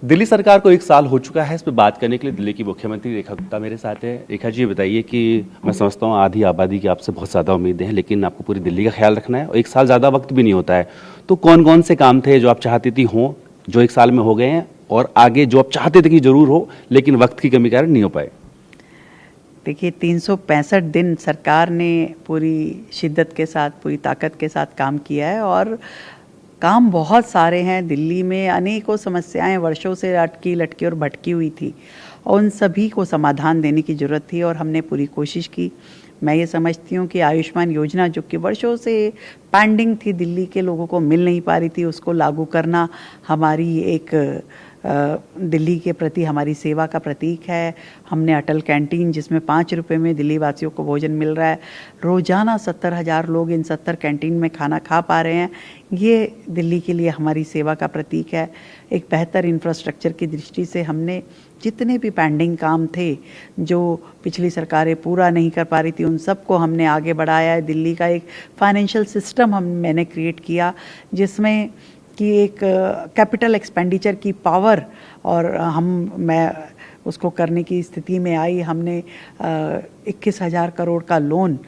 दिल्ली सरकार को 1 साल हो चुका है। इस पर बात करने के लिए दिल्ली की मुख्यमंत्री रेखा गुप्ता मेरे साथ है। रेखा जी, ये बताइए कि मैं समझता हूँ आधी आबादी की आपसे बहुत ज़्यादा उम्मीदें हैं, लेकिन आपको पूरी दिल्ली का ख्याल रखना है और 1 साल ज़्यादा वक्त भी नहीं होता है। तो कौन कौन से काम थे जो आप चाहती थी हों, जो 1 साल में हो गए हैं, और आगे जो आप चाहते थे कि जरूर हो लेकिन वक्त की कमी कारण नहीं हो पाए? देखिए, 365 दिन सरकार ने पूरी शिद्दत के साथ, पूरी ताकत के साथ काम किया है और काम बहुत सारे हैं। दिल्ली में अनेकों समस्याएं वर्षों से अटकी लटकी और भटकी हुई थी और उन सभी को समाधान देने की ज़रूरत थी और हमने पूरी कोशिश की। मैं ये समझती हूँ कि आयुष्मान योजना जो कि वर्षों से पेंडिंग थी, दिल्ली के लोगों को मिल नहीं पा रही थी, उसको लागू करना हमारी एक दिल्ली के प्रति हमारी सेवा का प्रतीक है। हमने अटल कैंटीन, जिसमें 5 रुपये में दिल्ली वासियों को भोजन मिल रहा है, रोज़ाना 70,000 लोग इन 70 कैंटीन में खाना खा पा रहे हैं, ये दिल्ली के लिए हमारी सेवा का प्रतीक है। एक बेहतर इंफ्रास्ट्रक्चर की दृष्टि से हमने जितने भी पेंडिंग काम थे जो पिछली सरकारें पूरा नहीं कर पा रही थी, उन सबको हमने आगे बढ़ाया है। दिल्ली का एक फाइनेंशियल सिस्टम मैंने क्रिएट किया जिसमें कि एक कैपिटल एक्सपेंडिचर की पावर और मैं उसको करने की स्थिति में आई। हमने 21,000 करोड़ का लोन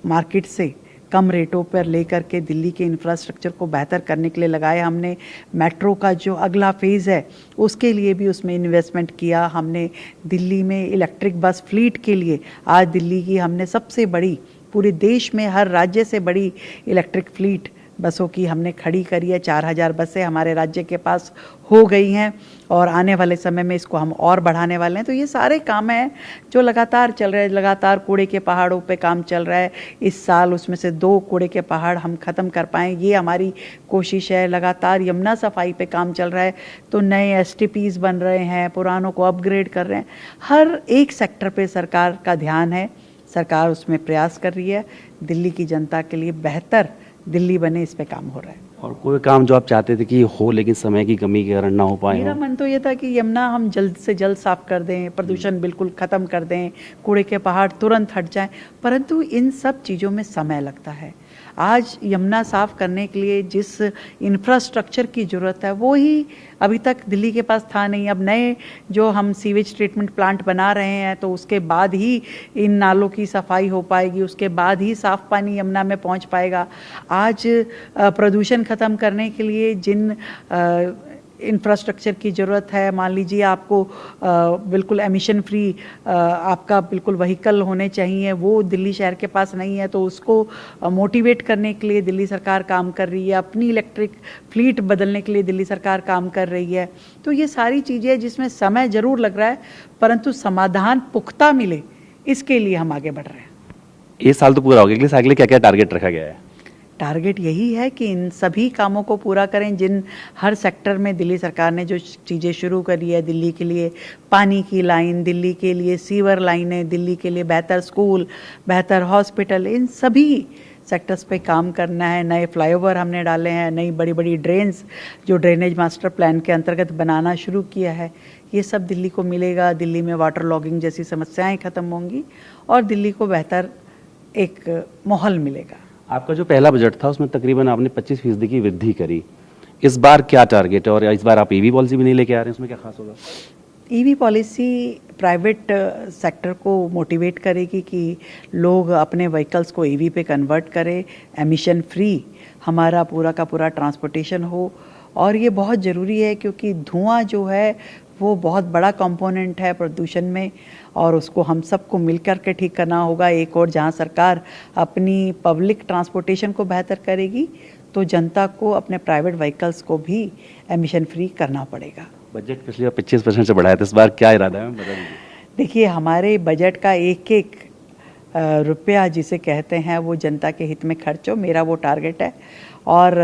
मार्केट से कम रेटों पर लेकर के दिल्ली के इंफ्रास्ट्रक्चर को बेहतर करने के लिए लगाया। हमने मेट्रो का जो अगला फेज़ है उसके लिए भी उसमें इन्वेस्टमेंट किया। हमने दिल्ली में इलेक्ट्रिक बस फ्लीट के लिए आज दिल्ली की हमने सबसे बड़ी, पूरे देश में हर राज्य से बड़ी इलेक्ट्रिक फ्लीट बसों की हमने खड़ी करी है। 4,000 बसें हमारे राज्य के पास हो गई हैं और आने वाले समय में इसको हम और बढ़ाने वाले हैं। तो ये सारे काम हैं जो लगातार चल रहे हैं। लगातार कूड़े के पहाड़ों पे काम चल रहा है। इस साल उसमें से 2 कूड़े के पहाड़ हम ख़त्म कर पाएँ, ये हमारी कोशिश है। लगातार यमुना सफाई पे काम चल रहा है, तो नए एसटीपीज़ बन रहे हैं, पुरानों को अपग्रेड कर रहे हैं। हर एक सेक्टर पे सरकार का ध्यान है, सरकार उसमें प्रयास कर रही है। दिल्ली की जनता के लिए बेहतर दिल्ली बने, इस पे काम हो रहा है। और कोई काम जो आप चाहते थे कि हो लेकिन समय की कमी के कारण ना हो पाए मेरा हो? मन तो ये था कि यमुना हम जल्द से जल्द साफ कर दें, प्रदूषण बिल्कुल ख़त्म कर दें, कूड़े के पहाड़ तुरंत हट जाएं, परंतु इन सब चीज़ों में समय लगता है। आज यमुना साफ करने के लिए जिस इंफ्रास्ट्रक्चर की ज़रूरत है वो ही अभी तक दिल्ली के पास था नहीं। अब नए जो हम सीवेज ट्रीटमेंट प्लांट बना रहे हैं तो उसके बाद ही इन नालों की सफाई हो पाएगी, उसके बाद ही साफ पानी यमुना में पहुंच पाएगा। आज प्रदूषण ख़त्म करने के लिए जिन इंफ्रास्ट्रक्चर की ज़रूरत है, मान लीजिए आपको बिल्कुल एमिशन फ्री आपका बिल्कुल व्हीकल होने चाहिए, वो दिल्ली शहर के पास नहीं है, तो उसको मोटिवेट करने के लिए दिल्ली सरकार काम कर रही है। अपनी इलेक्ट्रिक फ्लीट बदलने के लिए दिल्ली सरकार काम कर रही है। तो ये सारी चीज़ें जिसमें समय ज़रूर लग रहा है परंतु समाधान पुख्ता मिले, इसके लिए हम आगे बढ़ रहे हैं। ये साल तो पूरा हो गया, अगले साल के लिए क्या क्या टारगेट रखा गया है? टारगेट यही है कि इन सभी कामों को पूरा करें जिन हर सेक्टर में दिल्ली सरकार ने जो चीज़ें शुरू करी है। दिल्ली के लिए पानी की लाइन, दिल्ली के लिए सीवर लाइनें, दिल्ली के लिए बेहतर स्कूल, बेहतर हॉस्पिटल, इन सभी सेक्टर्स पे काम करना है। नए फ्लाईओवर हमने डाले हैं, नई बड़ी बड़ी ड्रेन्स जो ड्रेनेज मास्टर प्लान के अंतर्गत बनाना शुरू किया है, ये सब दिल्ली को मिलेगा। दिल्ली में वाटर लॉगिंग जैसी समस्याएं ख़त्म होंगी और दिल्ली को बेहतर एक माहौल मिलेगा। आपका जो पहला बजट था उसमें तकरीबन आपने 25% की वृद्धि करी। इस बार क्या टारगेट है और इस बार आप ईवी पॉलिसी भी नहीं लेके आ रहे हैं, उसमें क्या खास होगा? ईवी पॉलिसी प्राइवेट सेक्टर को मोटिवेट करेगी कि लोग अपने व्हीकल्स को ईवी पे कन्वर्ट करें, एमिशन फ्री हमारा पूरा का पूरा ट्रांसपोर्टेशन हो। और ये बहुत ज़रूरी है क्योंकि धुआं जो है वो बहुत बड़ा कंपोनेंट है प्रदूषण में और उसको हम सबको मिलकर के ठीक करना होगा। एक और जहाँ सरकार अपनी पब्लिक ट्रांसपोर्टेशन को बेहतर करेगी तो जनता को अपने प्राइवेट व्हीकल्स को भी एमिशन फ्री करना पड़ेगा। बजट पिछली बार 25% से बढ़ाया था, इस बार क्या इरादा है, बता दीजिए। देखिए, हमारे बजट का एक एक रुपया जिसे कहते हैं वो जनता के हित में खर्च हो, मेरा वो टारगेट है और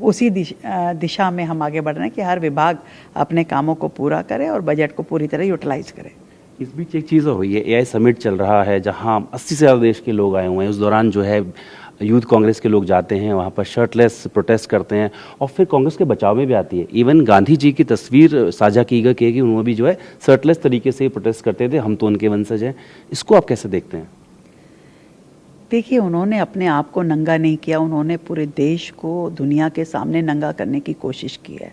उसी दिशा में हम आगे बढ़ रहे हैं कि हर विभाग अपने कामों को पूरा करे और बजट को पूरी तरह यूटिलाइज करे। इस बीच एक चीज़ हुई है, एआई समिट चल रहा है जहां 80 से ज़्यादा देश के लोग आए हुए हैं। उस दौरान जो है यूथ कांग्रेस के लोग जाते हैं वहाँ पर, शर्टलेस प्रोटेस्ट करते हैं और फिर कांग्रेस के बचाव में भी आती है। इवन गांधी जी की तस्वीर साझा की गई कि उन्होंने भी जो है शर्टलेस तरीके से प्रोटेस्ट करते थे, हम तो उनके वंशज हैं। इसको आप कैसे देखते हैं? देखिए, उन्होंने अपने आप को नंगा नहीं किया, उन्होंने पूरे देश को दुनिया के सामने नंगा करने की कोशिश की है।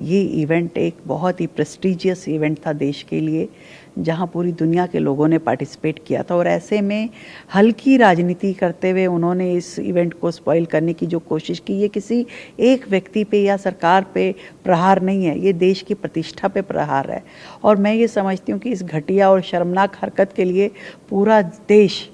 ये इवेंट एक बहुत ही प्रेस्टिजियस इवेंट था देश के लिए, जहां पूरी दुनिया के लोगों ने पार्टिसिपेट किया था। और ऐसे में हल्की राजनीति करते हुए उन्होंने इस इवेंट को स्पॉइल करने की जो कोशिश की, ये किसी एक व्यक्ति पे या सरकार पे प्रहार नहीं है, ये देश की प्रतिष्ठा पे प्रहार है। और मैं ये समझती हूँ कि इस घटिया और शर्मनाक हरकत के लिए पूरा देश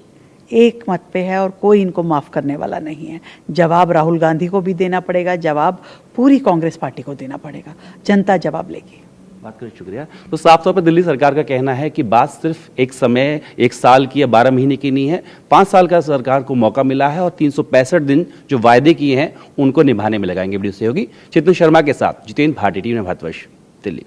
एक मत पे है और कोई इनको माफ़ करने वाला नहीं है। जवाब राहुल गांधी को भी देना पड़ेगा, जवाब पूरी कांग्रेस पार्टी को देना पड़ेगा, जनता जवाब लेगी। बात करें, शुक्रिया। तो साफ तौर पर दिल्ली सरकार का कहना है कि बात सिर्फ एक समय, एक साल की या 12 महीने की नहीं है, 5 साल का सरकार को मौका मिला है और 365 दिन जो वायदे किए हैं उनको निभाने में लगाएंगे। वीडियो सहयोगी चित्तू शर्मा के साथ जितेंद्र भाटी, टीवी भारतवर्ष, दिल्ली।